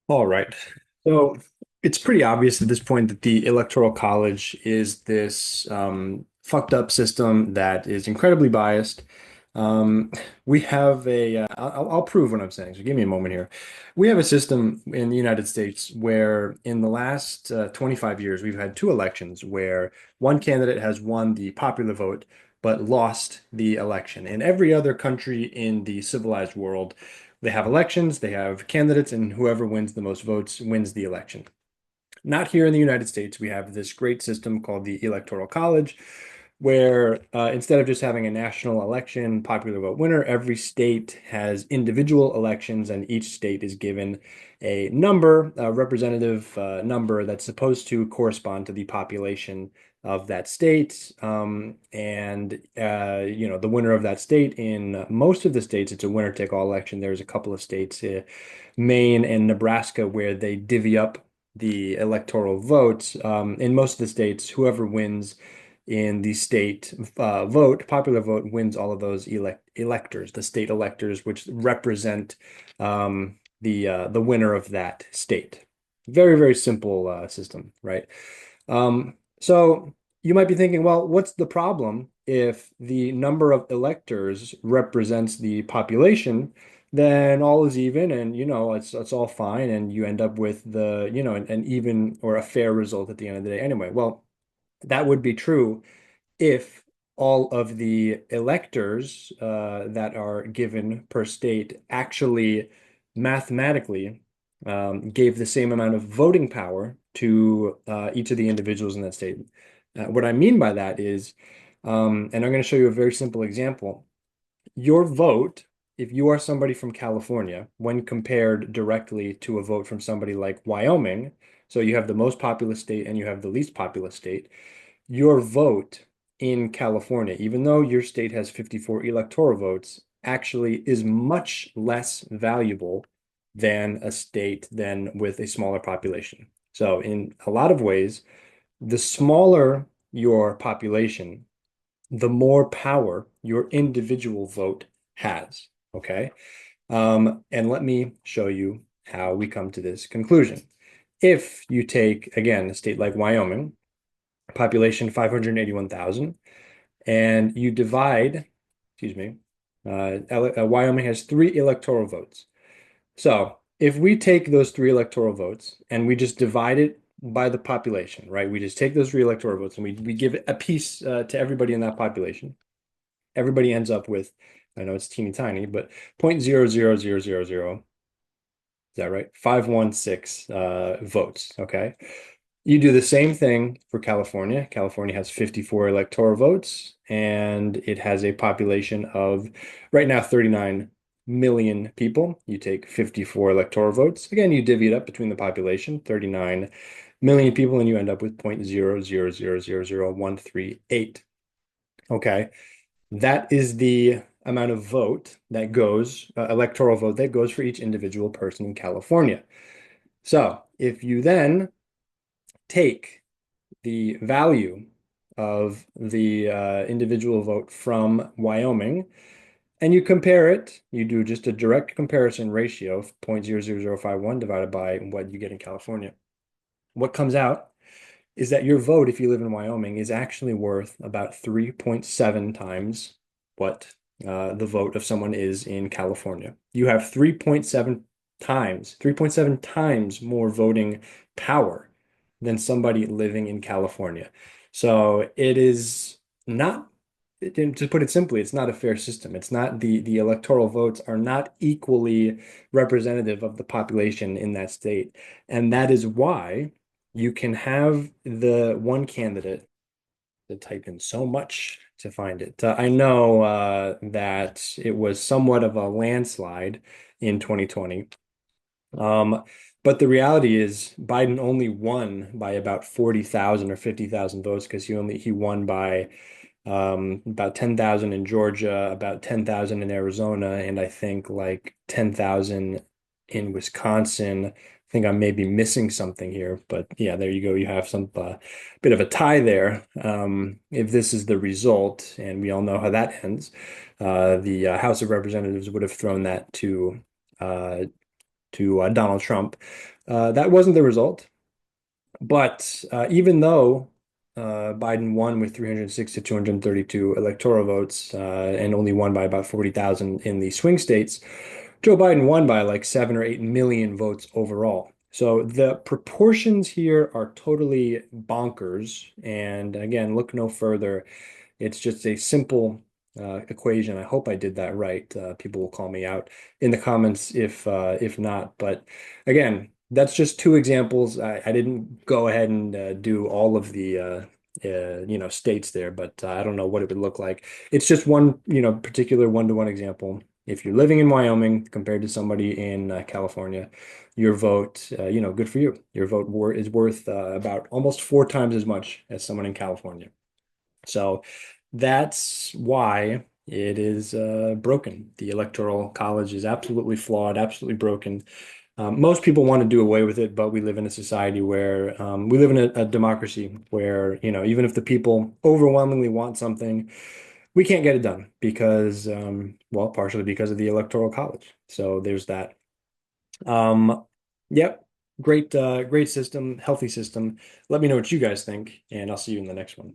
All right. So it's pretty obvious at this point that the Electoral College is this fucked up system that is incredibly biased. Um, we have I'll prove what I'm saying. So give me a moment here. We have a system in the United States where in the last 25 years, we've had two elections where one candidate has won the popular vote but lost the election. In every other country in the civilized world, they have elections, they have candidates, and whoever wins the most votes wins the election. Not here in the United States. We have this great system called the Electoral College, where instead of just having a national election, popular vote winner, every state has individual elections, and each state is given a number, a representative number that's supposed to correspond to the population of that state. The winner of that state in most of the states, it's a winner take all election. There's a couple of states, Maine and Nebraska, where they divvy up the electoral votes. In most of the states, whoever wins in the state popular vote wins all of those electors, the state electors, which represent the winner of that state. Very, very simple system, right? So you might be thinking, well, what's the problem if the number of electors represents the population? Then all is even, and it's all fine, and you end up with an even or a fair result at the end of the day. Anyway, well, that would be true if all of the electors that are given per state actually mathematically gave the same amount of voting power to each of the individuals in that state. What I mean by that is, and I'm going to show you a very simple example. Your vote, if you are somebody from California, when compared directly to a vote from somebody like Wyoming, so you have the most populous state and you have the least populous state, your vote in California, even though your state has 54 electoral votes, actually is much less valuable than a state than with a smaller population. So in a lot of ways, the smaller your population, the more power your individual vote has. Okay. And let me show you how we come to this conclusion. If you take, again, a state like Wyoming, population 581,000, and you divide, excuse me, Wyoming has three electoral votes. So if we take those three electoral votes and we just divide it by the population, right? We just take those three electoral votes and we give it a piece to everybody in that population. Everybody ends up with, I know it's teeny tiny, but 0.00000, is that right? 516 votes. Okay. You do the same thing for California. California has 54 electoral votes, and it has a population of right now 39 million people. You take 54 electoral votes. Again, you divvy it up between the population, 39 million people, and you end up with 0.000000138. Okay. That is the amount of vote that goes, electoral vote that goes for each individual person in California. So if you then take the value of the individual vote from Wyoming and you compare it, you do just a direct comparison ratio of 0.00051 divided by what you get in California. What comes out is that your vote, if you live in Wyoming, is actually worth about 3.7 times what the vote of someone is in California. You have 3.7 times more voting power than somebody living in California. So it is not, to put it simply, it's not a fair system. It's not the electoral votes are not equally representative of the population in that state. And that is why you can have the one candidate to type in so much to find it. I know that it was somewhat of a landslide in 2020. Um, but the reality is Biden only won by about 40,000 or 50,000 votes because he won by about 10,000 in Georgia, about 10,000 in Arizona, and I think like 10,000 in Wisconsin. I think I'm maybe missing something here, but yeah, there you go. You have some bit of a tie there. If this is the result, and we all know how that ends, the House of Representatives would have thrown that uh, to Donald Trump. That wasn't the result. But even though Biden won with 306 to 232 electoral votes and only won by about 40,000 in the swing states, Joe Biden won by like 7 or 8 million votes overall. So the proportions here are totally bonkers. And again, look no further. It's just a simple equation. I hope I did that right. People will call me out in the comments if not. But again, that's just two examples. I didn't go ahead and do all of the states there, but I don't know what it would look like. It's just one particular one-to-one example. If you're living in Wyoming compared to somebody in California, your vote, good for you. Your vote is worth about almost 4 times as much as someone in California. So that's why it is broken. The Electoral College is absolutely flawed, absolutely broken. Most people want to do away with it, but we live in a society where we live in a democracy where, even if the people overwhelmingly want something, we can't get it done because, well, partially because of the Electoral College. So there's that. Um, yep, great system, healthy system. Let me know what you guys think, and I'll see you in the next one.